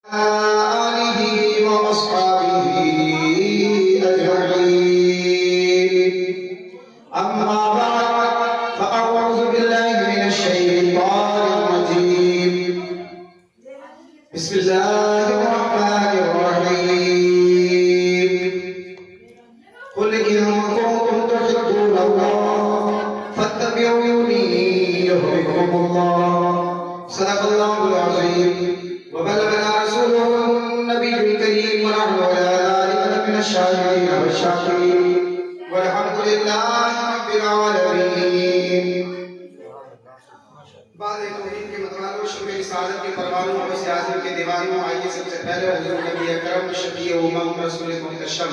آلہ وأصحابہ أجمعین اما بعد فأعوذ باللہ من الشیطان الرجیم بسم اللہ الرحمن الرحیم قل إن كنتم تحبون الله فاتبعوني يحببكم الله صدق الله العظيم وبلغنا رسوله النبي الكريم ونحن على ذلك من الشاهدين والشاكرين والحمد لله رب العالمين بعد توحید کے متوالوں شکر رسالت کے پروانوں اور سیاست کے دیوانوں آئیے سب سے پہلے حضور نبی اکرم شفیع امم رسول محتشم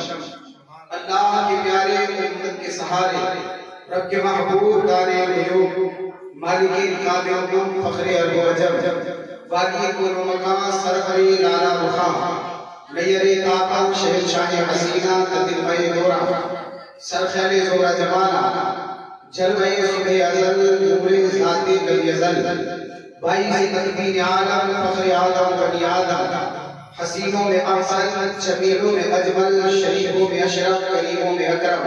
اللہ کے پیارے امت کے سہارے رب کے محبوب دانے غیوب مالکی قابل فخر ارض و عجب واقعی کل مقام سرفری لالا مقام نیر طاقت شہنشاہ حسینہ تدلوے دورہ سرخیل زورہ جمانہ جلوے صبح ازل نور ذاتی کل ازل باعث تکوین عالم فخر آدم بنی آدم حسینوں میں احسن جمیلوں میں اجمل شریفوں میں اشرف کریموں میں اکرم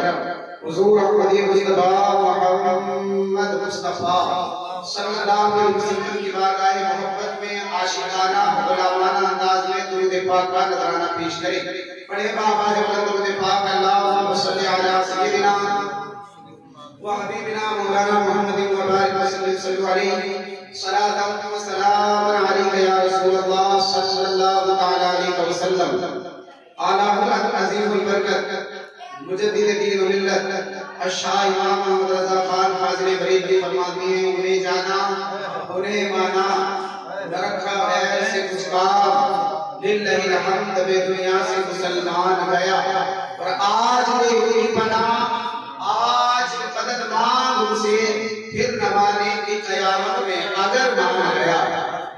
حضور احمد مصطفیٰ محمد مصطفیٰ صلی اللہ علیہ وسلم کی بارگاہ محبت میں عاشقانہ غلامانہ انداز میں درود پاک کا نذرانہ پیش کریں پڑھے بابا جب درود پاک اللہم صلی علی سیدنا و حبیبنا مولانا محمد مبارک وسلم صلی علیہ صلاة و سلام علیک یا رسول اللہ صلی اللہ علیہ وسلم اعلیٰ حضرت عظیم البرکت مجدد دین و ملت الشاہ امام محمد رضا خان فاضل بریلوی فرماتی ہیں انہیں جانا انہیں مانا نہ رکھا ہے ایسے کچھ کام للہ الحمد بے دنیا سے مسلمان گیا اور آج لے ہوئی پناہ آج مدد مانگ ان سے پھر نہ مانے کی قیامت میں اگر مان گیا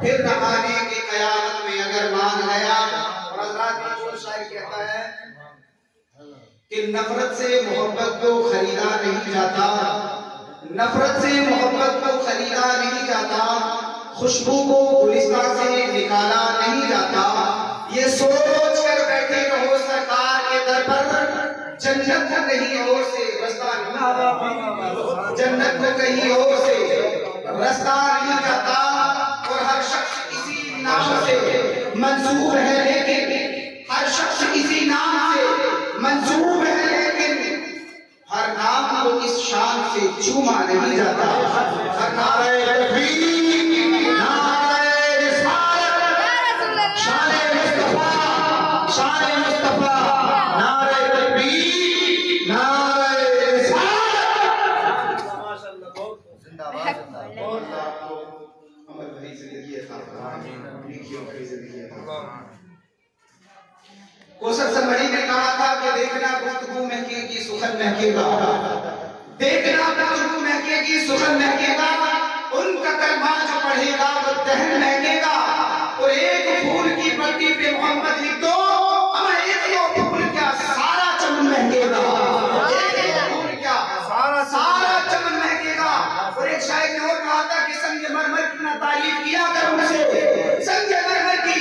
پھر نہ مانے کی قیامت میں اگر مان گیا اور حضرات مشہور شاعر کہتا ہے کہ نفرت سے محبت کو خریدا نہیں جاتا نفرت سے محبت کو خریدا نہیں جاتا خوشبو کو گلستان سے نکالا نہیں جاتا یہ سوچ کر بیٹھے رہو سرکار کے در پر جنت کو کہیں اور سے رستہ نہیں جنت کو کہیں اور سے رستہ نہیں جاتا اور ہر شخص اسی نام سے منصوب ہے لیکن ہر شخص اسی نام سے منصوب ہے لیکن ہر نام کو اس شان سے چوما نہیں جاتا ہر نعرہ تکبیر نعرہ رسالت شان مصطفیٰ نعرہ تکبیر نعرہ رسالت زندہ باد محمد بھائی زندگی عطا فرمائے نیکیوں کی زندگی عطا فرمائے کوثر سمری نے کہا تھا کہ دیکھنا گفتگو مہکے گی سخن مہکے گا دیکھنا گفتگو مہکے گی سخن مہکے گا ان کا کلمہ جو پڑھے گا وہ دہن مہکے گا اور ایک پھول کی پلٹی پہ محمد لکھ دو اما ایک دو پھول کیا سارا چمن مہکے گا ایک دو پھول کیا سارا چمن مہکے گا اور ایک شاعر نے اور کہا تھا کہ سنگ مرمر کی نہ تعریف کیا کر ان سے سنگ مرمر کی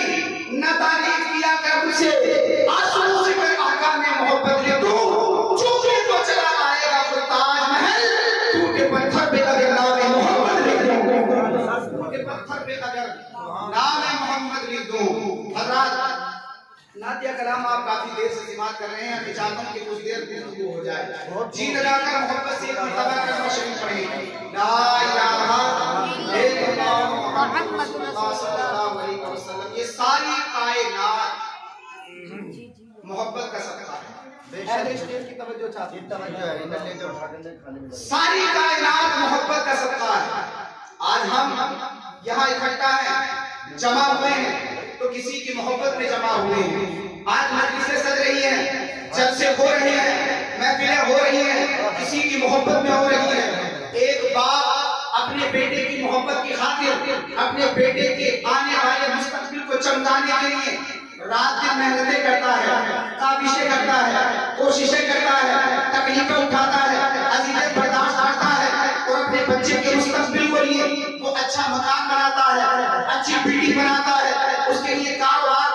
نہ تعریف کیا کر ان سے آسوں سے کر آقا میں محبت لے دو چوکے تو چلا آئے گا وہ تاج محل ٹوٹے پتھر پہ اگر نام محمد لکھ دوں ٹوٹے پتھر پہ اگر نام محمد لکھ دوں حضرات نادیہ کلام آپ کافی دیر سے سماعت کر رہے ہیں میں چاہتا ہوں کہ کچھ دیر گفتگو ہو جائے جی لگا کر محبت سے ایک مرتبہ کلمہ شریف پڑھیں لا الہ الا اللہ محمد صلی اللہ علیہ وسلم یہ ساری کائنات محبت کا صدقہ ہے اہل اسٹیج کی توجہ چاہتی ہے ساری کائنات محبت کا صدقہ ہے آج ہم یہاں اکھٹا ہیں جمع ہوئے ہیں تو کسی کی محبت میں جمع ہوئے ہیں آج مجلسیں سج رہی ہیں جلسے ہو رہے ہیں محفلیں ہو رہی ہیں کسی کی محبت میں ہو رہی ہیں ایک باپ اپنے بیٹے کی محبت کی خاطر اپنے بیٹے کے آنے والے مستقبل کو چمکانے کے لیے رات دن محنتیں کرتا ہے کاوشیں کرتا ہے کوششیں کرتا ہے تکلیفیں اٹھاتا ہے اذیتیں برداشت کرتا ہے اور اپنے بچے کے مستقبل کو لیے وہ اچھا مکان بناتا ہے اچھی بلڈنگ بناتا ہے اس کے لیے کاروبار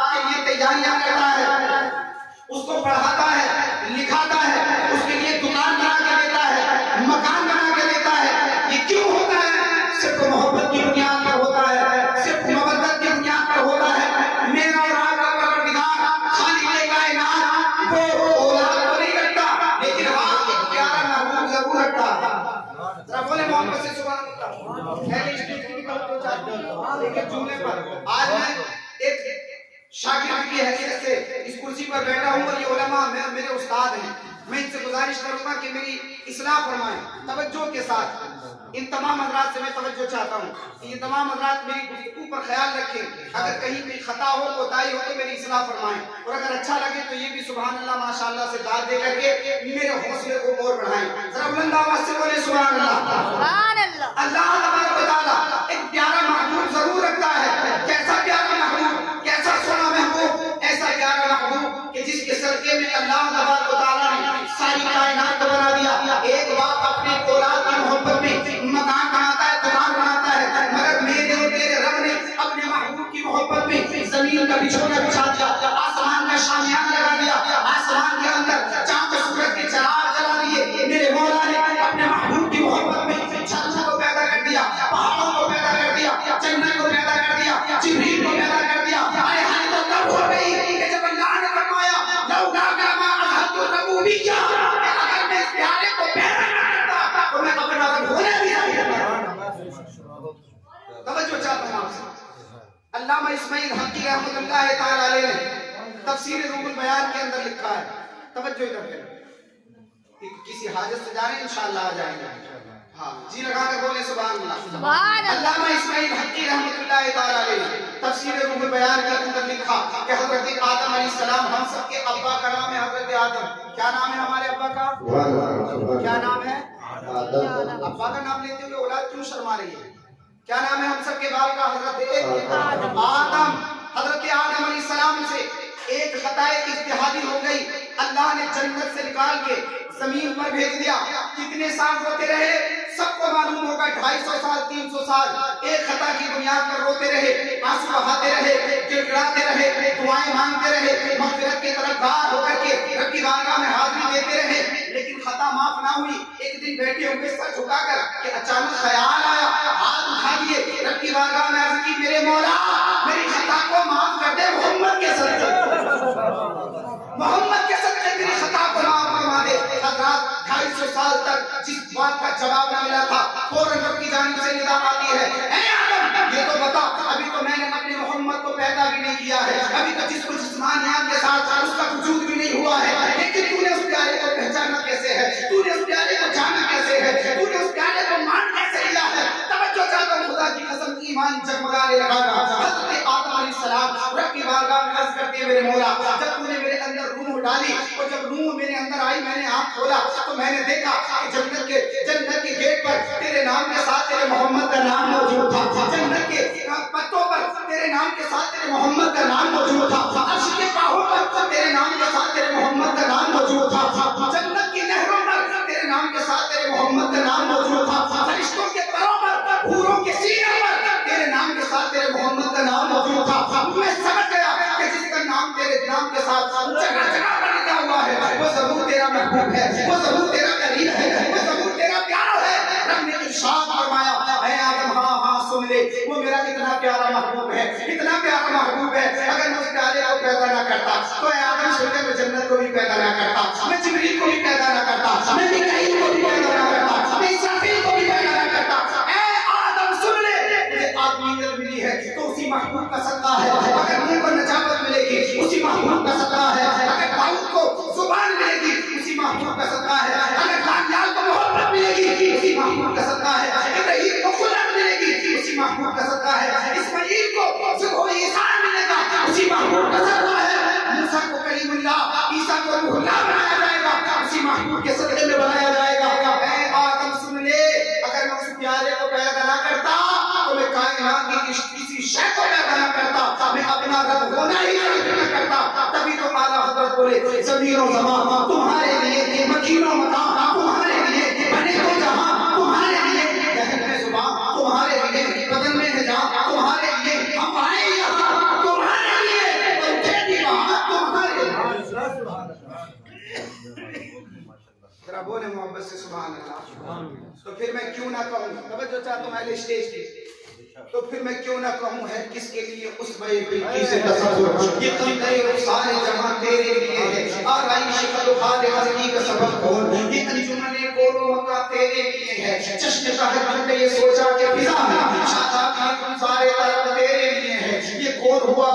لیکن جملے پر آج میں ایک شاگرد کی حیثیت سے اس کرسی پر بیٹھا ہوں اور یہ علماء میرے استاد ہیں. میں ان سے گزارش کروں گا کہ میری اصلاح فرمائیں توجہ کے ساتھ. ان تمام حضرات سے میں توجہ چاہتا ہوں کہ یہ تمام حضرات میری گفتگو پر خیال رکھیں. اگر کہیں کوئی خطا ہو کوتاہی ہو تو میری اصلاح فرمائیں, اور اگر اچھا لگے تو یہ بھی سبحان اللہ ماشاءاللہ سے داد دے کر کے میرے حوصلے کو اور بڑھائیں. ذرا بلند آواز سے بولے سبحان اللہ. سبحان اللہ. اللہ تبارک و تعالی ایک پیارا محبوب ضرور رکھتا ہے. کیسا پیارا محبوب, کیسا سونا محبوب, ایسا پیارا محبوب کہ جس کے صدقے میں اللہ تبارک و تعالی نے ساری کائنات کو بنا دیا. ایک باپ اپنے اولاد کی محبت میں مکان بناتا ہے, دکان بناتا ہے, مگر میرے اور تیرے رب نے اپنے محبوب کی محبت میں زمین کا بچھونا بچھا دیا, آسمان کا شامیان لگا دیا, آسمان کے اندر چاند و سورج کے چراغ جلا دیے. میرے مولا نے اپنے محبوب کی محبت میں چھتوں کو پیدا کر دیا, پہاڑوں کو پیدا کر دیا, جنت کو پیدا کر دیا, جبریل کو پیدا کر دیا. ارے ہاں تو تب ہو گئی کہ جب اللہ نے فرمایا لولا کما احد الربوبیہ, اگر میں اس پیارے کو پیدا نہ کرتا تو میں اپنا رب ہونے بھی نہیں کرتا. توجہ چاہتا ہوں آپ سے. علامہ اسماعیل حقی رحمۃ اللہ تعالی علیہ نے تفسیر روح البیان کے اندر لکھا ہے. توجہ ادھر کریں. کسی حاجت سے جا رہے ہیں انشاءاللہ آ جائیں گے. ہاں جی لگا کر بولے سبحان اللہ. سبحان اللہ. علامہ اسماعیل حقی رحمۃ اللہ تعالی علیہ نے تفسیر روح البیان کے اندر لکھا کہ حضرت آدم علیہ السلام, ہم سب کے ابا کا نام ہے حضرت آدم. کیا نام ہے ہمارے ابا کا؟ کیا نام ہے؟ ابا کا نام لیتے ہوئے اولاد کیوں شرما رہی ہے؟ کیا نام ہے ہم سب کے باپ کا؟ حضرت آدم. حضرت آدم علیہ السلام سے ایک خطا اجتہادی ہو گئی. اللہ نے جنت سے نکال کے زمین پر بھیج دیا. کتنے سال روتے رہے سب کو معلوم ہوگا, 250 سال 300 سال ایک خطا کی بنیاد پر روتے رہے, آنسو بہاتے رہے, گڑگڑاتے رہے, دعائیں مانگتے رہے, مغفرت کی طرف گار ہو کر کے رب کی بارگاہ میں حاضری دیتے رہے, لیکن خطا معاف نہ ہوئی. ایک دن بیٹھے ہوئے سر جھکا کر کہ اچانک خیال آیا, ہاتھ اٹھا دیے, رب کی بارگاہ میں عرض کی میرے مولا میری خطا کو معاف کر دے, محمد کے صدقے, محمد کے صدقے میری خطا کو معاف فرما دے. حضرات 250 سال تک جس بات کا جواب نہ ملا تھا, فوراً رب کی جانب سے ندا آتی ہے, اے آدم یہ تو بتا, ابھی تو میں نے اپنے محمد کو پیدا بھی نہیں کیا ہے, ابھی تو جس کو جسمانیات کے ساتھ اس کا وجود بھی نہیں ہوا ہے, لیکن تو نے اس پیارے کو پہچانا کیسے ہے, تو نے اس پیارے کو جانا کیسے ہے, تو نے اس پیارے کو مان کیسے لیا ہے. توجہ چاہتا ہوں, خدا کی قسم ایمان جگمگانے لگا تھا. حضرت آدم علیہ السلام رب کی بارگاہ میں عرض کرتے میرے مولا, جب تو نے میرے اندر روح ڈالی اور جب روح میرے اندر آئی, میں نے آنکھ کھولا تو میں نے دیکھا کہ جنت کے گیٹ پر تیرے نام کے ساتھ تیرے محمد کا نام موجود تھا, جنت کے پتوں پر تیرے نام کے ساتھ تیرے محمد کا نام موجود تھا, عرش کے پاہوں پر تیرے نام کے ساتھ تیرے محمد کا نام موجود تھا, جنت کی نہروں پر تیرے نام کے ساتھ تیرے محمد کا نام موجود تھا, فرشتوں کے پروں پر, حوروں کے سینے پر تیرے نام کے ساتھ تیرے محمد کا نام موجود تھا. میں سمجھ گیا کہ جس کا نام تیرے نام کے ساتھ جگہ جگہ پر لکھا ہوا ہے وہ ضرور تیرا محبوب ہے, وہ ضرور تیرا قریب ہے, وہ ضرور تیرا پیارا ہے. رب نے ارشاد فرمایا, اے آدم ہاں ہاں سن لے, وہ میرا اتنا پیارا محبوب ہے, اتنا پیارا محبوب ہے, اگر میں اس پیارے کو پیدا نہ کرتا تو اے آدم سن لے, میں جنت کو بھی پیدا نہ کرتا, میں جبریل کو بھی پیدا نہ کرتا, میں میکائیل کو بھی پیدا نہ کرتا, میں اسرافیل کو بھی پیدا نہ کرتا. اے آدم سن لے, مجھے آدمیت ملی ہے تو اسی محبوب کا صدقہ ہے, اگر مجھے کو نجات ملے گی اسی محبوب کا صدقہ ہے, اگر داؤد کو زبان ملے گی اسی محبوب کا صدقہ ہے, اگر دانیال کو محبت ملے گی اسی محبوب کا صدقہ ہے, ابراہیم کو خلق ملے گی اسی محبوب کا صدقہ ہے, اسماعیل کو ذبح عیسیٰ ملے گا اسی محبوب کا صدقہ ہے, موسیٰ کو کلیم اللہ, عیسیٰ کو روح اللہ بنایا جائے گا اسی محبوب کے صدقے میں بنایا جائے گا. اے آدم سن لے, اگر میں اس پیارے کو پیدا نہ کرتا تو میں کائنات کی کسی شے کو پیدا نہ کرتا, میں اپنا رب ہونا ہی نہ کرتا. تبھی تو اعلیٰ حضرت بولے زمین و زمان تمہارے لیے, مکین و مکان تمہارے لیے, بنے کو جہاں تمہارے لیے, دہن میں زبان تمہارے لیے, بدن میں نجات تمہارے لیے, ہم آئے یہاں تمہارے لیے, اور اٹھے بھی وہاں تمہارے لیے. ذرا بولے محبت سے سبحان اللہ. تو پھر میں کیوں نہ کہوں, توجہ چاہتا ہوں اہل اسٹیج کی, تو پھر میں کیوں نہ کہوں ہے کس کے لیے اس بے بلکی سے تصور, یہ قمدے رخسار جہاں تیرے لیے ہے, آرائش شکل خال ہستی کا سبب کون, یہ انجمن کون مکہ تیرے لیے ہے, چشم شاہد بن کے یہ سوچا کہ فضا میں شاداب کی گلزار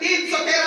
313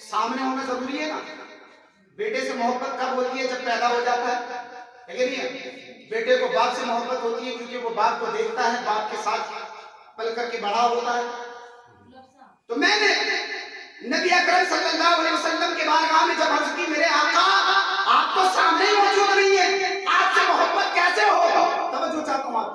سامنے ہونا ضروری ہے نا. بیٹے سے محبت کب ہوتی ہے؟ جب پیدا ہو جاتا ہے کہ نہیں ہے؟ بیٹے کو باپ سے محبت ہوتی ہے کیونکہ وہ باپ کو دیکھتا ہے, باپ کے ساتھ پل کر کے بڑا ہوتا ہے. تو میں نے نبی اکرم صلی اللہ علیہ وسلم کے بارگاہ میں جب عرض کی, میرے آقا آپ تو سامنے ہی موجود نہیں ہیں, آپ سے محبت کیسے ہو؟ توجہ چاہتا ہوں آپ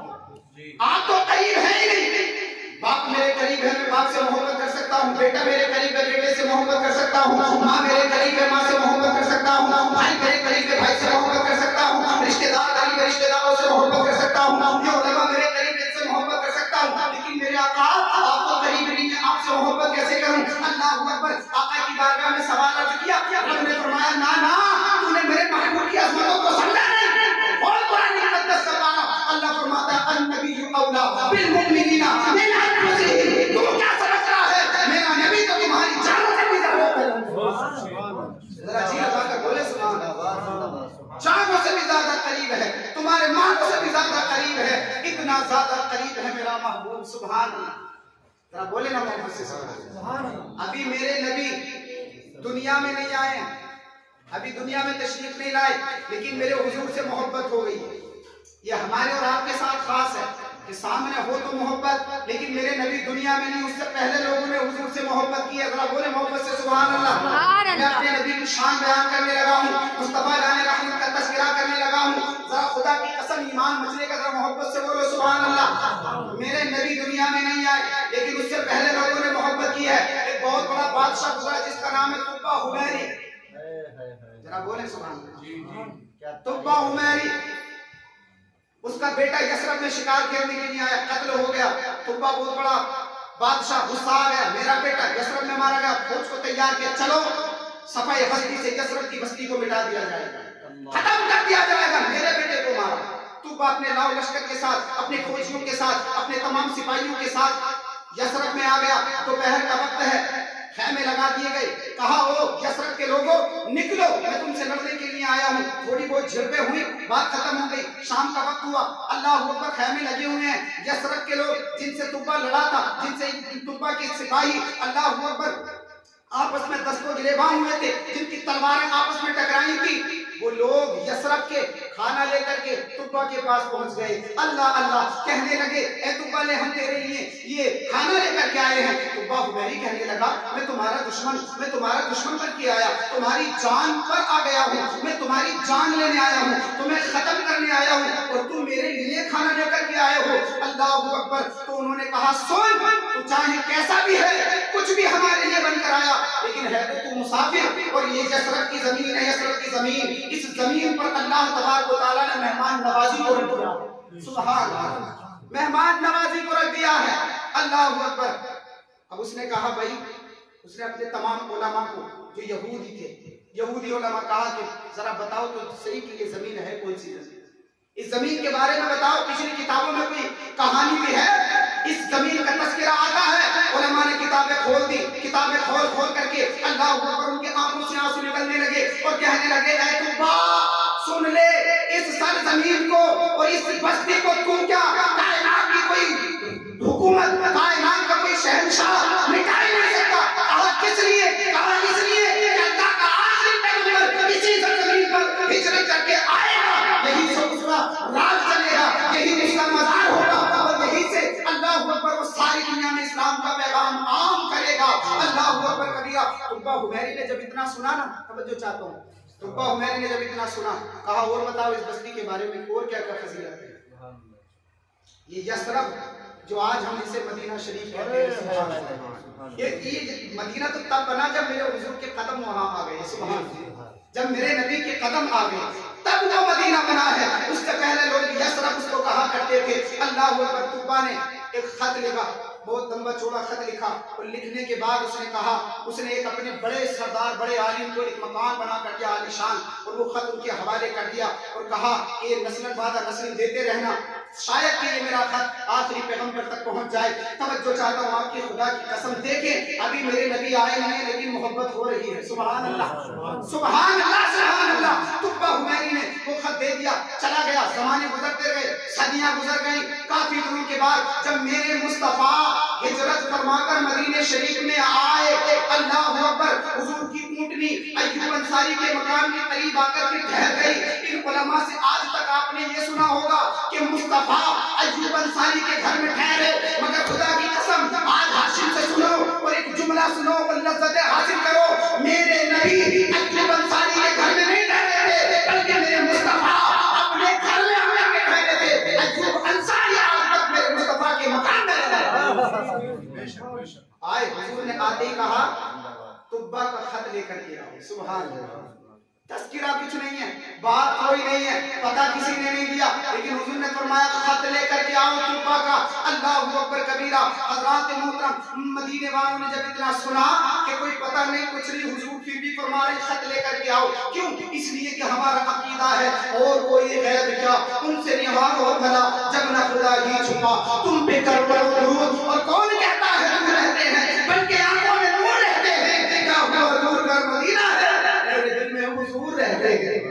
کی, آپ تو قریب ہیں ہی نہیں. باپ میرے قریب ہے, میں باپ سے محبت کر سکتا ہوں. بیٹا میرے قریب ہے, بیٹے سے محبت کر سکتا ہوں. ماں میرے قریب ہے, ماں سے محبت کر سکتا ہوں. بھائی میرے قریب ہے, بھائی سے محبت کر سکتا ہوں. رشتہ دار قریب ہے, رشتہ داروں سے محبت کر سکتا ہوں. یہ علماء میرے قریب ہے, ان سے محبت کر سکتا ہوں. لیکن میرے آقا آپ تو قریب نہیں ہیں, آپ سے محبت کیسے کروں؟ اللہ اکبر. آقا کی بارگاہ میں سوال عرض کیا, رب نے فرمایا نا نا, تو نے میرے محبوب کی عظمتوں کو سمجھا نہیں. اور قرآن مقدس کا پارا اللہ فرماتا ہے النبی اولا بالمؤمنین من انفسہم. تو کیا سمجھ رہا ہے؟ میرا نبی تو تمہاری جانوں سے بھی زیادہ ہے. ذرا جی لگا کر بولے سبحان اللہ. جانوں سے بھی زیادہ قریب ہے, تمہارے مالوں سے بھی زیادہ قریب ہے, اتنا زیادہ قریب ہے میرا محبوب. سبحان اللہ. ذرا بولے نا محمد سے سبحان اللہ. ابھی میرے نبی دنیا میں نہیں آئے, ابھی دنیا میں تشریف نہیں لائے, لیکن میرے حضور سے محبت ہو گئی. یہ ہمارے اور آپ کے ساتھ خاص ہے کہ سامنے ہو تو محبت, لیکن میرے نبی دنیا میں نہیں, اس سے پہلے لوگوں نے حضور سے محبت کی ہے. ذرا بولے محبت سے سبحان اللہ. میں اپنے نبی کی شان بیان کرنے لگا ہوں, مصطفیٰ جان رحمت کا تذکرہ کرنے لگا ہوں. ذرا خدا کی قسم ایمان مچلے کا, ذرا محبت سے بولو سبحان اللہ. میرے نبی دنیا میں نہیں آئے, لیکن اس سے پہلے لوگوں نے محبت کی ہے. ایک بہت بڑا بادشاہ گزرا جس کا نام ہے تبا حمیری. ذرا بولیں سبحان اللہ. تبا حمیری, اس کا بیٹا یسرب میں شکار کھیلنے کے لیے آیا, قتل ہو گیا. تبا بہت بڑا بادشاہ, غصہ آ گیا, میرا بیٹا یسرب میں مارا گیا. فوج کو تیار کیا, چلو صفحہ بستی سے یسرب کی بستی کو مٹا دیا جائے گا, ختم کر دیا جائے گا. میرے بیٹے کو مارا. تبا اپنے لاؤ لشکر کے ساتھ, اپنے فوجیوں کے ساتھ, اپنے تمام سپاہیوں کے ساتھ یسرب میں آ گیا. دوپہر کا وقت ہے, خیمے لگا دیے گئے. کہا او یسرب کے لوگوں نکلو, میں تم سے لڑنے کے لیے آیا ہوں. تھوڑی بہت جھڑپیں ہوئی, بات ختم ہو گئی. شام کا وقت ہوا, اللہ اکبر, خیمے لگے ہوئے ہیں. یسرب کے لوگ جن سے تبا لڑا تھا, جن سے تبا کے سپاہی اللہ اکبر آپس میں دست و گریباں ہوئے تھے, جن کی تلواریں آپس میں ٹکرائی تھی, وہ لوگ یسرب کے کھانا لے کر کے تبا کے پاس پہنچ گئے. اللہ اللہ کہنے لگے, اے تبا لے ہم تیرے لیے یہ کھانا لے کر کے آئے ہیں. تبا حمیری کہنے لگا, میں تمہارا دشمن بن کے آیا, تمہاری جان پر آ گیا ہوں, میں تمہاری جان لینے آیا ہوں, تمہیں ختم کرنے آیا ہوں, اور تم میرے لیے کھانا لے کر کے آئے ہو. اللہ اکبر. تو انہوں نے کہا سن, تو چاہے کیسا بھی ہے, کچھ بھی ہمارے لیے بن کر آیا, لیکن ہے تو مسافر, اور یہ یسرب کی زمین ہے, یسرب کی زمین, اس زمین پر اللہ تبارک و تعالیٰ نے مہمان نوازی کو رکھ دیا. سبحان اللہ, مہمان نوازی کو رکھ دیا ہے. اللہ اکبر. اب اس نے کہا بھائی, اس نے اپنے تمام علماء کو جو یہودی تھے, یہودی علماء کہا کہ ذرا بتاؤ تو صحیح کہ یہ زمین ہے کون سی زمین, اس زمین کے بارے میں بتاؤ. پچھلی کتابوں میں کوئی کہانی بھی ہے, اس زمین کا تذکرہ آتا ہے. علماء نے کتابیں کھول دی, کتابیں کھول کر کے اللہ اکبر ان کے آنکھوں سے آنسو نکلنے لگے اور کہنے لگے, اے تبا سن لے, اس سرزمین کو اور اس بستی کو تو کیا کائنات کی کوئی حکومت, کائنات کا کوئی شہنشاہ مٹا ہی نہیں سکتا. کہا کس لیے؟ کہا اس لیے کہ اللہ کا آخری پیغمبر اسی سرزمین پر ہجرت کر کے آئے گا, یہی سے اس کا راج چلے گا, یہی اس کا مزار ہوگا, اور یہی سے اللہ اکبر وہ ساری دنیا میں اسلام کا پیغام عام کرے گا. اللہ اکبر کبیرہ. تبا حمیری نے جب اتنا سنا نا, توجہ چاہتا ہوں, تبا حمیری نے جب اتنا سنا, کہا اور بتاؤ اس بستی کے بارے میں اور کیا کیا فضیلت ہے. یہ یسرب جو آج ہم اسے مدینہ شریف کہتے ہیں, یہ مدینہ تو تب بنا جب میرے حضور کے قدم وہاں آ گئے. سبحان اللہ, جب میرے نبی کے قدم آ گئے تب وہ مدینہ بنا ہے. اس سے پہلے لوگ یسرب اس کو کہا کرتے تھے. اللہ اکبر. تبا نے ایک خط لکھا, بہت لمبا چوڑا خط لکھا, اور لکھنے کے بعد اس نے کہا, اس نے ایک اپنے بڑے سردار, بڑے عالم کو ایک مکان بنا کر دیا عالیشان, اور وہ خط ان کے حوالے کر دیا اور کہا کہ نسل بعد نسل دیتے رہنا, شاید کہ یہ میرا خط آخری پیغمبر تک پہنچ جائے. توجہ چاہتا ہوں آپ کی, خدا کی قسم دیکھیں, ابھی میرے نبی آئے نہیں ہیں لیکن محبت ہو رہی ہے. سبحان اللہ, سبحان اللہ, سبحان اللہ. تبا حمیری نے وہ خط دے دیا, چلا گیا. زمانے گزرتے گئے, صدیاں گزر گئیں. کافی دنوں کے بعد جب میرے مصطفیٰ ہجرت فرما کر مدینہ شریف میں آئے, اونٹنی ایوب انصاری کے مقام کے قریب آ کر کے ٹھہر گئی۔ ان علماء سے آج تک آپ نے یہ سنا ہوگا کہ مصطفیٰ ایوب انصاری کے گھر میں ٹھہرے، مگر خدا کی قسم آج ہاشم سے سنو اور ایک جملہ سنو اور لذت حاصل کرو، میرے نبی ایوب انصاری کے گھر میں نہیں ٹھہرے تھے، بلکہ میرے مصطفیٰ اپنے گھر میں ہمیں کے ٹھہرے تھے۔ ایوب انصاری آج تک میرے مصطفیٰ کے مقام میں آئے، حضور نے آتے ہی کہا تبا کا خط لے کر کے آؤ۔ سبحان اللہ، تذکرہ کچھ نہیں ہے، بات کوئی نہیں ہے، پتہ کسی نے نہیں دیا، لیکن حضور نے فرمایا خط لے کر کے آؤ تبا کا۔ اللہ اکبر کبیرہ۔ حضرات محترم مدینے والوں نے جب اتنا سنا کہ کوئی پتہ نہیں کچھ نہیں، حضور پھر بھی فرما رہے خط لے کر کے آؤ۔ کیوں؟ اس لیے کہ ہمارا عقیدہ ہے اور کوئی غیب کیا، ان سے نہار ہو بھلا جب نہ خدا ہی چھپا، تم پہ کر کرو درود، اور کون کہتا ہے دور رہتے ہیں، بلکہ آنکھوں میں نور رہتے ہیں، کیا ہوا دور کر مدینہ ہے، میرے دل میں حضور رہتے ہیں۔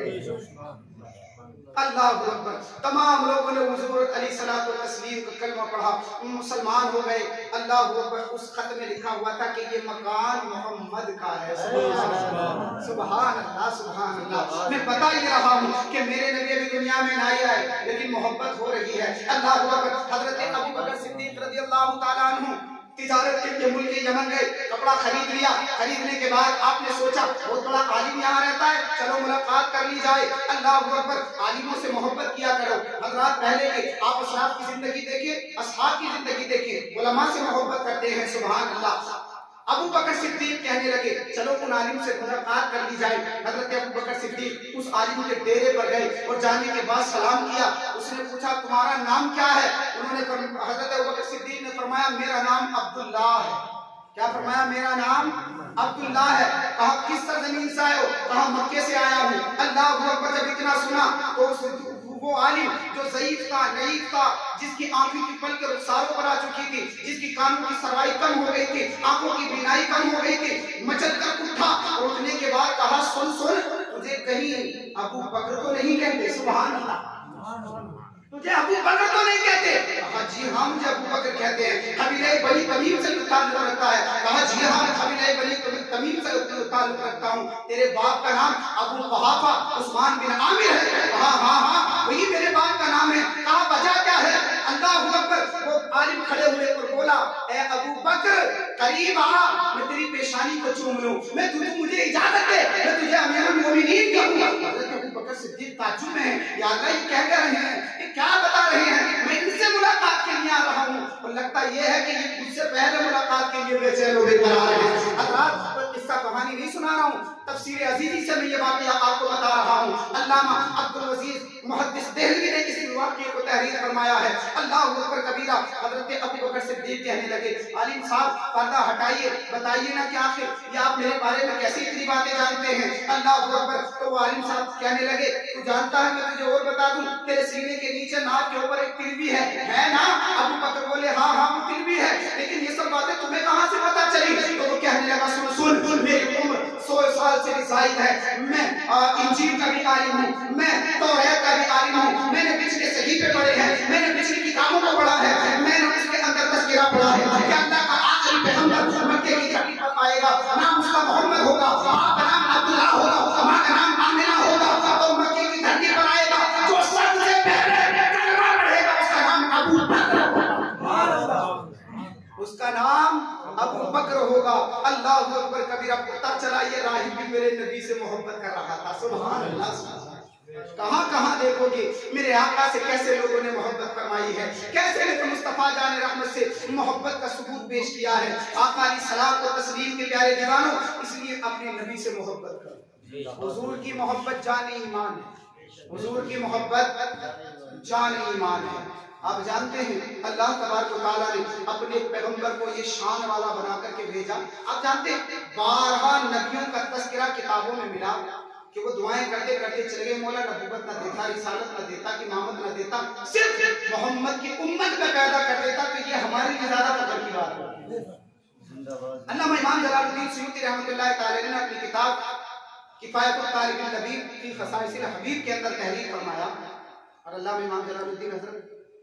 اللہ اکبر۔ تمام لوگوں نے حضور علیہ الصلوۃ والتسلیم کا کلمہ پڑھا، مسلمان ہو گئے۔ اللہ اکبر۔ اس خط میں لکھا ہوا تھا کہ یہ مکان محمد کا ہے۔ سبحان اللہ، سبحان اللہ۔ میں بتا ہی رہا ہوں کہ میرے نبی ابھی دنیا میں نہیں آئے، لیکن محبت ہو رہی ہے۔ اللہ اکبر۔ حضرت ابو بکر صدیق رضی اللہ تعالیٰ عنہ تجارت کے لیے ملک یمن گئے، کپڑا خرید لیا۔ خریدنے کے بعد آپ نے سوچا بہت بڑا عالم یہاں رہتا ہے، چلو ملاقات کر لی جائے۔ اللہ اکبر۔ عالموں سے محبت کیا کرو۔ حضرات پہلے کے آپ اشراف کی زندگی دیکھیں، اصحاب کی زندگی دیکھیں، علماء سے محبت کرتے ہیں۔ سبحان اللہ۔ ابو بکر صدیق کہنے لگے چلو ان عالم سے ملاقات کر لی جائے۔ حضرت ابو بکر صدیق اس عالم کے ڈیرے پر گئے اور جانے کے بعد سلام کیا۔ اس نے پوچھا تمہارا نام کیا ہے؟ انہوں نے حضرت ابو بکر صدیق نے فرمایا میرا نام عبداللہ ہے۔ کیا فرمایا؟ میرا نام عبداللہ ہے۔ کہا کس سرزمین سے آئے ہو؟ کہا مکے سے آیا ہوں۔ اللہ اکبر۔ جب اتنا سنا تو وہ عالم جو ضعیف تھا، نحیف تھا، جس کی آنکھوں کی پلکیں رخساروں پر آ چکی تھی، جس کی کانوں کی سرائی کم ہو گئی تھی، آنکھوں کی بینائی کم ہو گئی تھی، مچل کر اٹھا اور اٹھنے کے بعد کہا سن تجھے کہیں ابو بکر تو نہیں کہتے؟ سبحان اللہ، تجھے ابو بکر تو نہیں کہتے؟ کہا جی ہاں مجھے ابو بکر کہتے ہیں۔ قبیلہ بنی تمیم سے تعلق رکھتا ہے؟ کہا جی ہاں قبیلہ بنی تمیم سے تعلق رکھتا ہوں۔ تیرے باپ کا نام ابو قحافہ عثمان بن عامر ہے؟ کہا ہاں ہاں وہی میرے باپ کا نام ہے۔ کہا وجہ کیا ہے؟ اللہ اکبر۔ وہ عالم کھڑے ہوئے اور بولا اے ابو بکر قریب آ، میں تیری پیشانی کو چوم لوں، میں مجھے اجازت دے، میں تجھے امیر المومنین کہوں۔ حضرت ابو بکر صدیق تعجب میں ہیں، یا اللہ یہ کہہ رہے ہیں، یہ کیا بتا رہے ہیں؟ میں ان سے ملاقات کے لیے آ رہا ہوں اور لگتا یہ ہے کہ یہ مجھ سے پہلے ملاقات کے لیے بے چین ہو کے آ رہے ہیں۔ حضرات قصہ کہانی نہیں سنا رہا ہوں، تفسیر عزیزی سے میں یہ واقعہ آپ کو بتا رہا ہوں۔ علامہ عبدالعزیز محدث دہلوی نے اس واقعے کو تحریر فرمایا ہے۔ اللہ اکبر کبیرہ۔ حضرت ابو بکر صدیق کہنے لگے عالم صاحب پردہ ہٹائیے، بتائیے نا کہ آخر یہ آپ میرے بارے میں کیسی اتنی باتیں جانتے ہیں؟ اللہ اکبر۔ تو وہ عالم صاحب کہنے لگے تو جانتا ہے میں تجھے اور بتا دوں، تیرے سینے کے نیچے ناک کے اوپر ایک تل بھی ہے نا؟ ابو بکر بولے ہاں ہاں وہ تل بھی ہے، لیکن یہ سب باتیں تمہیں کہاں سے پتا چلی؟ تو وہ کہنے لگا سن میری عمر 100 سال سے بھی زائد ہے، میں انجیل کا بھی عالم ہوں، میں توریت کا بھی عالم ہوں، میں نے پچھلے صحیفے پڑھے ہیں، میں نے پچھلی کتابوں کو پڑھا ہے، میں نے اس کے اندر تذکرہ پڑھا ہے کہ اللہ کا آخری پیغمبر مکے کی دھرتی پر آئے گا، نام اس کا محمد ہوگا، آپ کا نام عبداللہ ہوگا، ماں کا نام آمنہ ہوگا، تو مکے کی دھرتی پر آئے گا، جو سب سے پہلے کلمہ پڑھے گا اس کا نام ابو بکر ہوگا، اس کا نام ابو بکر ہوگا۔ اللہ اکبر کبیرہ۔ پتہ چلا یہ راہب بھی میرے نبی سے محبت کر رہا تھا۔ سبحان اللہ۔ کہاں کہاں دیکھو گے میرے آقا سے کیسے لوگوں نے محبت فرمائی ہے، کیسے مصطفیٰ جان رحمت سے محبت کا ثبوت پیش کیا ہے۔ آقا علیہ الصلوۃ والتسلیم کے پیارے دیوانوں، اس لیے اپنے نبی سے محبت کرو۔ حضور کی محبت جان ایمان ہے، حضور کی محبت جان ایمان ہے۔ آپ جانتے ہیں اللہ تبارک و تعالیٰ نے اپنے پیغمبر کو یہ شان والا بنا کر کے بھیجا۔ آپ جانتے ہیں 12 نبیوں کا تذکرہ کتابوں میں ملا کہ وہ دعائیں کرتے کرتے چلے گئے، مولا نبوت نہ دیتا، رسالت نہ دیتا، امامت نہ دیتا، صرف محمد کی امت میں پیدا کر دیتا، کہ یہ ہمارے لیے زیادہ قدر کی بات ہے۔ علامہ امام جلال الدین سیوطی رحمۃ اللہ تعالی نے اپنی کتاب کفایت الطالب الحبیب فی خصائص الحبیب کے اندر تحریر فرمایا، اور علامہ امام جلال الدین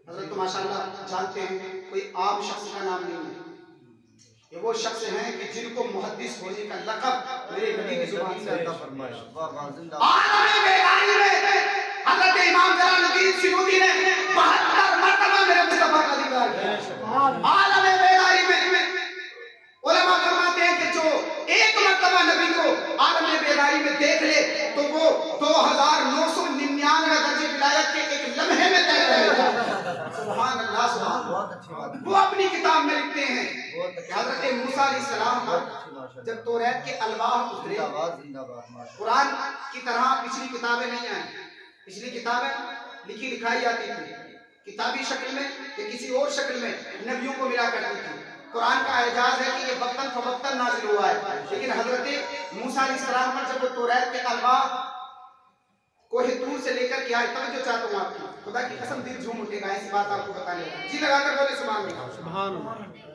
حضرت تو ماشاءاللہ جانتے ہیں کوئی عام شخص کا نام نہیں ہے، یہ وہ شخص ہیں کہ جن کو محدث ہونے کا لقب میرے نبی کی زبان سے عطا فرمایا۔ عالم بیداری میں حضرت امام جلال الدین سیوطی نے 72 مرتبہ میرے مصطفیٰ کا ذکر کیا۔ عالم بیداری میں علماء فرماتے ہیں کہ جو ایک مرتبہ نبی کو عالم بیداری میں دیکھ لے تو وہ 2999 درجے ولایت کے ایک لمحے میں طے رہے گا۔ سبحان اللہ، سبحان اللہ۔ وہ اپنی کتاب میں لکھتے ہیں کہ حضرت موسیٰ علیہ السلام پر جب توریت کے الواح اترے، قرآن کی طرح پچھلی کتابیں نہیں آئیں، پچھلی کتابیں لکھی لکھائی جاتی تھی کتابی شکل میں یا کسی اور شکل میں نبیوں کو ملا کرتی تھی۔ قرآن کا اعجاز ہے کہ یہ وقتاً فوقتاً نازل ہوا ہے، لیکن حضرت موسیٰ علیہ السلام پر جب وہ توریت کے الواح کوہ طور سے لے کر کے آئے، توجہ چاہتا ہوں آپ کی، خدا کی قسم دل جھوم اٹھے گا ایسی بات آپ کو بتانے لگا۔ جی لگا کر بولے سبحان اللہ،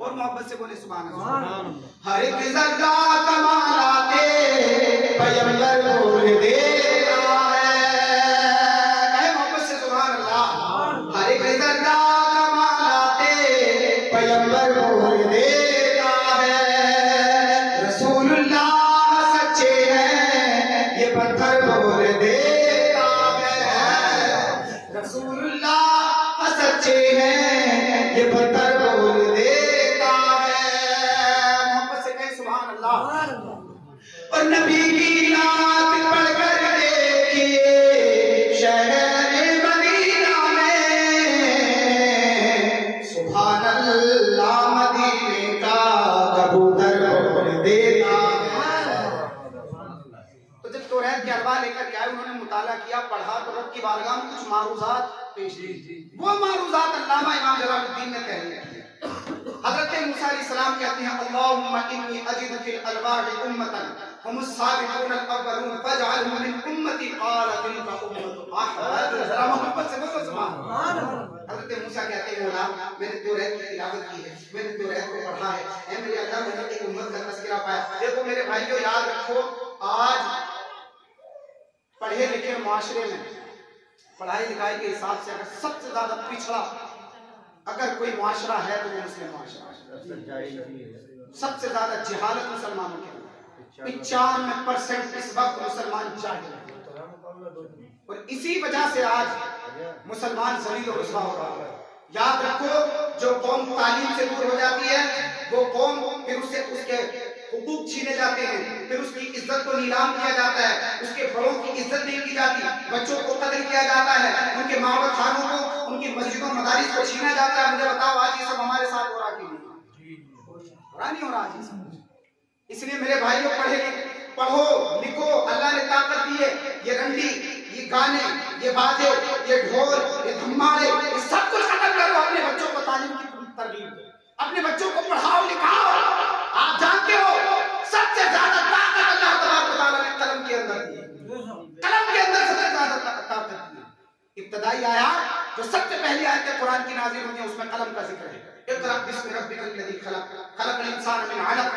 اور محبت سے بولے سبحان اللہ۔ ہر ایک زندہ کمالات پیغمبر کو دیتا ہے، کہے محبت سے سبحان اللہ۔ ہر ایک زندہ کمالات پیغمبر کو دیتا ہے، رسول اللہ سچے ہیں یہ پتھر بول دیتا ہے، رسول اللہ سچے ہیں یہ پتھر بول دیتا ہے۔ محبت سے کہیں سبحان اللہ۔ اور نبی کی نعت پڑھ کر دیکھیے شہر مدینہ میں، سبحان اللہ مدینے کا کبوتر بول دیتا ہے۔ تو جب توریت کے الواح لے کر کے آئے، انہوں نے مطالعہ کیا، پڑھا، تو رب کی بارگاہ میں کچھ معروضات پیش کی۔ وہ معروضات علامہ امام جلال الدین نے تحریر کی۔ حضرت موسیٰ علیہ السلام کہتے ہیں اللہم انی اجد فی الالواح امتا ہم السابقون الاولون فاجعلهم من امتی قال تلک امت احمد۔ ذرا محبت سے بولو سبحان اللہ۔ حضرت موسیٰ کہتے ہیں مولا میں نے توریت کی تلاوت کی ہے، میں نے توریت کو پڑھا ہے، اے میرے اللہ میں نے ایک امت کا تذکرہ پایا۔ دیکھو میرے بھائیو یاد رکھو، آج پڑھے لکھے معاشرے میں پڑھائی لکھائی کے حساب سے اگر سب سے زیادہ پچھڑا اگر کوئی معاشرہ ہے تو وہ مسلم معاشرہ ہے۔ سب سے زیادہ جہالت مسلمانوں کے اندر، 95% اس وقت مسلمان جاہل ہیں، اور اسی وجہ سے آج مسلمان ذلیل و رسوا ہو رہا ہے۔ یاد رکھو جو قوم تعلیم سے دور ہو جاتی ہے وہ قوم پھر اس سے اس کے حقوق چھینے جاتے ہیں، پھر اس کی عزت کو نیلام کیا جاتا ہے، اس کے بڑوں کی عزت نہیں کی جاتی، بچوں کو قتل کیا جاتا ہے، ان کے ماں باپ خانوں کو، ان کی مسجدوں مدارس کو چھینا جاتا ہے۔ مجھے بتاؤ آج یہ سب ہمارے ساتھ ہو رہا کہ نہیں ہو رہا؟ آج یہ سب۔ اس لیے میرے بھائیوں پڑھو لکھو، اللہ نے طاقت دی ہے، یہ رنڈی، یہ گانے، یہ بازے، یہ ڈھول، یہ دھماڑے، یہ سب کچھ ختم کرو، اپنے بچوں کو تعلیم کی ترغیب دو، اپنے بچوں کو پڑھاؤ لکھاؤ۔ آپ جانتے ہو سب سے زیادہ طاقت اللہ تبارک و تعالیٰ نے قلم کے اندر دی ہے، قلم کے اندر سب سے زیادہ طاقت دی ہے۔ ابتدائی آیات جو سب سے پہلی آیت قرآن کی نازل ہوئی ہے اس میں قلم کا ذکر ہے، اقرأ بسم ربک الذی خلق، خلق الانسان من علق۔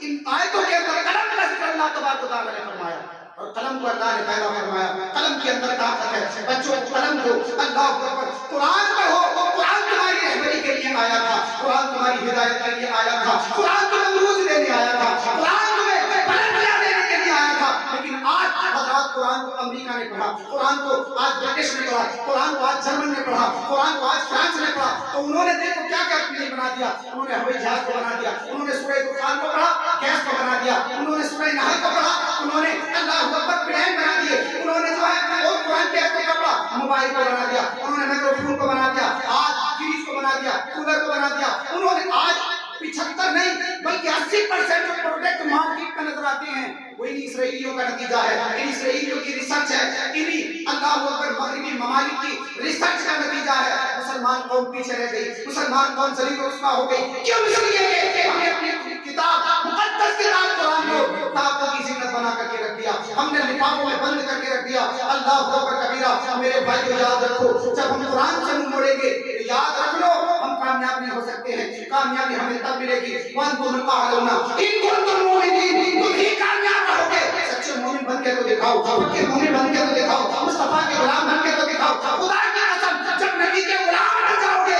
ان آیتوں کے اندر قلم کا ذکر اللہ تبارک و تعالیٰ نے فرمایا، اور قلم کو اللہ نے پیدا فرمایا، قلم کے اندر طاقت ہے۔ بچوں کو قلم دو، اللہ اکبر، قرآن پڑھو، قرآن تمہاری رہبری کے لیے آیا تھا، قرآن تمہاری ہدایت کے لیے آیا تھا، قرآن تمہیں عروج دینے آیا تھا، قرآن تمہیں بلندیاں دینے کے لیے آیا تھا۔ لیکن آج حضرات قرآن کو امریکہ نے پڑھا، قرآن کو آج برٹش نے پڑھا، قرآن کو آج جرمن نے پڑھا، قرآن کو آج فرانس نے پڑھا، تو انہوں نے دیکھو کیا کیا بنا دیا۔ انہوں نے ہوائی جہاز کو بنا دیا، انہوں نے سورہ دخان کو پڑھا، گیس کو بنا دیا، انہوں نے سورہ نحل کو پڑھا، انہوں نے اللہ اکبر پلین بنا دیے، انہوں نے جو ہے اور قرآن کے آیتوں کا پڑھا، موبائل کو بنا دیا، انہوں نے مائکرو فون کو بنا دیا، آج فریج کو بنا دیا، کولر کو بنا دیا۔ انہوں نے آج 75 نہیں بلکہ 80% جو پروڈکٹ مارکیٹ میں نظر آتے ہیں وہ انہی اسرائیلیوں کا نتیجہ ہے، انہی اسرائیلیوں کی ریسرچ ہے، انہی اللہ اکبر مغربی ممالک کی ریسرچ کا نتیجہ ہے۔ مسلمان قوم پیچھے رہ گئی، مسلمان قوم ذلیل و رسوا ہو گئی، کیوں؟ اس لیے کہ ہم نے اپنی کتاب مقدس کتاب قرآن کو کتابوں کی زینت بنا کر کے رکھ دیا، ہم نے لفافوں میں بند کر کے رکھ دیا۔ اللہ اکبر کبیرہ۔ میرے بھائیو یاد رکھو، جب ہم قرآن سے منہ موڑیں گے یاد رکھ لو ہم کامیاب نہیں ہو سکتے ہیں، کامیابی ہمیں تب ملے گی وانتم الاعلون ان کنتم مؤمنین، تم ہی کامیاب رہو گے۔ سچے مومن بن کے تو دکھاؤ، پکے مومن بن کے تو دکھاؤ، مصطفیٰ کے غلام بن کے تو دکھاؤ۔ خدا کی قسم جب نبی کے غلام بن جاؤ گے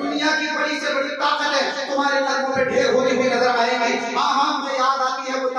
دنیا کی بڑی سے بڑی طاقت ہے تمہارے قلبوں پہ ڈھیر ہوتی ہوئی نظر آئے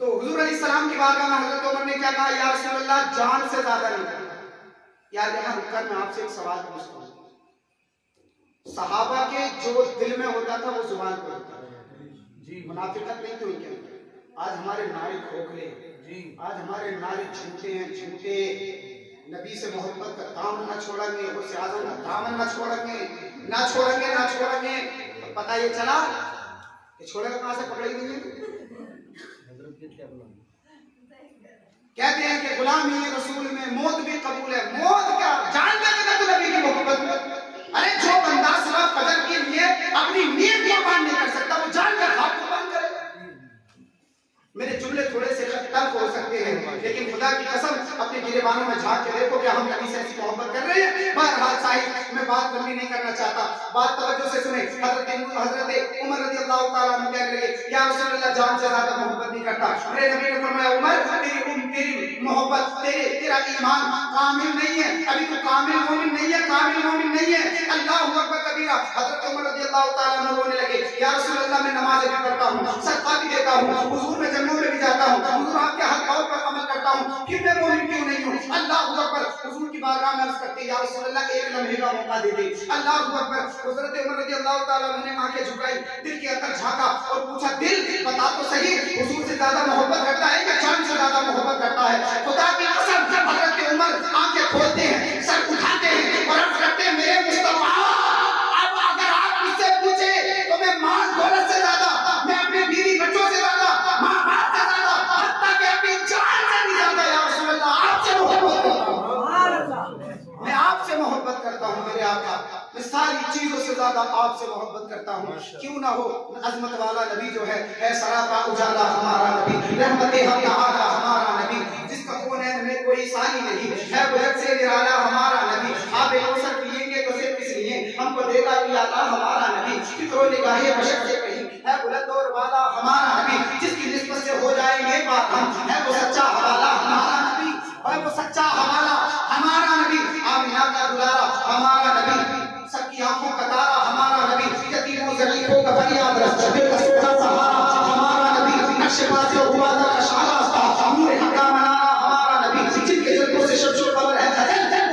تو حضور علیہ السلام کی بارگاہ میں حضرت عمر نے کیا کہا؟ یا رسول اللہ جان سے زیادہ نہیں کرنا. یار یہاں رک کر میں آپ سے ایک سوال پوچھتا ہوں. صحابہ کے جو دل میں ہوتا تھا وہ زبان پر ہوتا تھا جی، منافقت نہیں تھی ان کے اندر. آج ہمارے نعرے کھوکھلے جی، آج ہمارے نعرے جھوٹے ہیں جھوٹے. نبی سے محبت کا دامن نہ چھوڑیں گے، غوث اعظم کا دامن نہ چھوڑیں گے، نہ چھوڑیں گے، نہ چھوڑیں گے. پتہ یہ چلا کہ چھوڑے گا کہاں سے پکڑے گی. کہتے ہیں کہ غلامی رسول میں موت بھی قبول ہے. موت کیا جان دے گا تو نبی کی محبت میں. ارے جو بندہ صرف قدر کے لیے اپنی نیت قربان نہیں کر سکتا وہ جان کر خاک قربان کرے. میرے جملے تھوڑے سے تلخ ہو سکتے ہیں لیکن خدا کی قسم اپنے گریبانوں میں جھانک کے دیکھو کہ ہم نبی سے ایسی محبت کر رہے ہیں. بہرحال صاحب میں بات لمبی نہیں کرنا چاہتا، بات توجہ سے سنیں. حضرت عمر رضی اللہ تعالیٰ عنہ کہنے لگے یا رسول اللہ جان سے زیادہ محبت نہیں کرتا. میرے نبی نے فرمایا عمر تیری محبت تیرا ایمان کامل نہیں ہے، ابھی تو کامل مومن نہیں ہے، کامل مومن نہیں ہے. اللہ اکبر کبیرہ. حضرت عمر رضی اللہ تعالیٰ عنہ رونے لگے یا رسول اللہ میں نماز بھی پڑھتا ہوں، صدقہ بھی دیتا ہوں، حضور میں جنگوں میں بھی جاتا ہوں، حضور آپ کے ہر قول پر عمل کرتا ہوں، پھر میں مومن کیوں نہیں ہوں؟ اللہ اکبر. حضور کی بارگاہ میں عرض کرتے یا رسول اللہ ایک لمحے کا موقع دے دے. اللہ اکبر. حضرت عمر رضی اللہ تعالیٰ عنہ نے آنکھیں جھکائی، دل کے اندر جھانکا اور پوچھا دل بتا تو صحیح حضور سے زیادہ محبت کرتا ہے یا جان سے زیادہ محبت کرتا ہے؟ خدا کی قسم حضرت عمر آنکھیں کھولتے ہیں، سر اٹھاتے ہیں اور عرض کرتے ہیں میرے مصطفیٰ اب اگر آپ مجھ سے پوچھے تو میں مال دولت سے زیادہ، میں اپنے بیوی بچوں سے زیادہ، ماں باپ سے زیادہ، حتیٰ کہ اپنی جان سے بھی زیادہ یا رسول اللہ آپ سے محبت کرتا ہوں. میں آپ سے محبت کرتا ہوں میرے آقا، میں ساری چیزوں سے زیادہ آپ سے محبت کرتا ہوں. کیوں نہ ہو عظمت والا نبی جو ہے سراپا اجالا ہمارا نبی، رحمت ہم تعالی ہمارا نبی، جس کا کونین میں کوئی ثانی نہیں ہے، بلند سے نرالا ہمارا نبی. آپ کوثر پیئیں گے تو صرف اس لیے ہم کو دے گا پیالا ہمارا نبی. فکر و نگاہ بشر سے کہیں ہے بلند اور والا ہمارا نبی، جس کی نسبت سے ہو جائیں گے بات ہم ہے وہ سچا حوالہ ہمارا نبی، ہے وہ سچا حوالہ ہمارا نبی. آمینہ کا دلارا ہمارا نبی، سب کی آنکھوں کا تارا ہمارا نبی، یتیموں ضعیفوں کا فریاد رس دل کا سوچا سہارا ہمارا نبی، نقش بازی و غبادہ کا شاہراستہ نور حق کا منارہ ہمارا نبی، جن کے جلدوں سے شمس و قمر ہے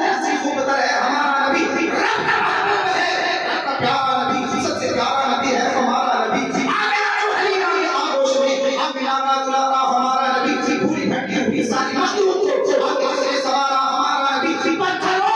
ایسی خوبتر ہے ہمارا نبی. رب کا محبوب ہے، رب کا پیارا نبی، سب سے پیارا نبی ہے ہمارا نبی. آمینہ جو حلیمہ کی آغوش میں آمینہ کا دلارا ہمارا نبی، پوری بھٹی ہوئی ساری مخلوق کو آگے سے سوارا ہمارا نبی. پتھروں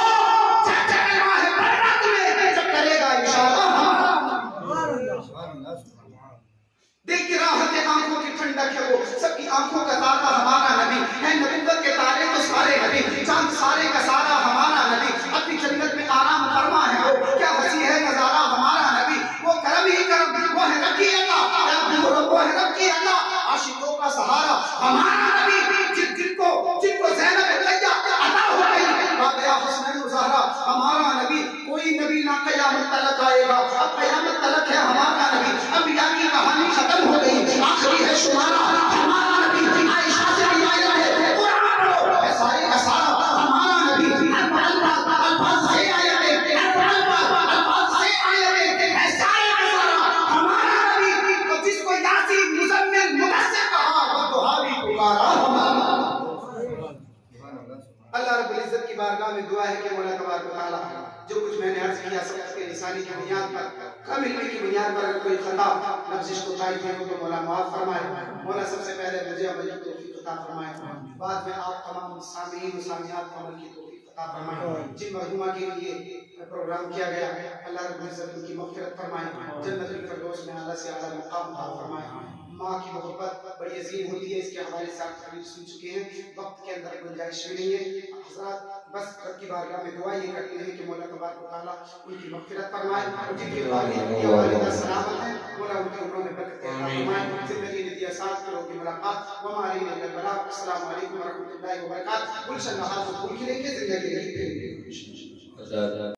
دل کی راحت ہے، آنکھوں کی ٹھنڈک ہے، وہ سب کی آنکھوں کا تارا ہمارا نبی ہے. نبوت کے تارے تو سارے نبی، چاند سارے کا سارا ہمارا نبی. اپنی جنت میں آرام فرما ہے وہ، کیا حسین ہے نظارہ ہمارا نبی. وہ کرم ہی کرم، وہ ہے رب کی اللہ، وہ ہے رب کی اللہ، عاشقوں کا سہارا ہمارا نبی. جن کو زینب طیہ عطا ہو گئی بابیا حسنین و زہرا ہمارا نبی. کوئی نبی نہ قیامت تلک آئے گا، اب قیامت تلک ہے ہمارا نبی. انبیاء کی کہانی ختم ہو گئی، آخری ہے شمارا ہمارا نبی. عائشہ سے روایت ہے قرآن پڑھو اے سارے کا سارا ہمارا نبی. الفاظ سے آیتیں، الفاظ سے آیتیں، اے سارے کا سارا ہمارا نبی. تو جس کو یاسین مزمل مدثر کہا وہ دعا بھی پکارا ہمارا. اللہ رب العزت کی بارگاہ میں دعا ہے کہ مولا تبارک و تعالی جو کچھ میں نے عرض کیا سب کے لسانی کی بنیاد پر، کم علمی کی بنیاد پر اگر کوئی خطا لفظ کو تائید ہے تو مولا معاف فرمائے. مولا سب سے پہلے مجھے عمل کی توفیق عطا فرمائے، بعد میں آپ تمام سامعین و سامعات کو عمل کی توفیق عطا فرمائے. جن مرحومہ کے لیے پروگرام کیا گیا اللہ رب العزت ان کی مغفرت فرمائے، جنت الفردوس میں اعلیٰ سے اعلیٰ مقام عطا فرمائے. ماں کی محبت بڑی عظیم ہوتی ہے، اس کے حوالے سے آپ تقریر سن چکے ہیں، وقت کے اندر گنجائش بھی نہیں ہے. حضرات بس رب کی بارگاہ میں دعا یہ کرتے ہیں کہ مولا تبارک و تعالیٰ ان کی مغفرت فرمائے، اور جن کے والد یا والدہ سلامت ہیں مولا ان کی عمروں میں برکت عطا فرمائے. زندگی نے دیا ساتھ کرو کی ملاقات وما علینا الا البلاغ. السلام علیکم ورحمۃ اللہ وبرکاتہ. گلشن نہاد پھول کھلیں گے، زندگی نہیں پھیلیں گے.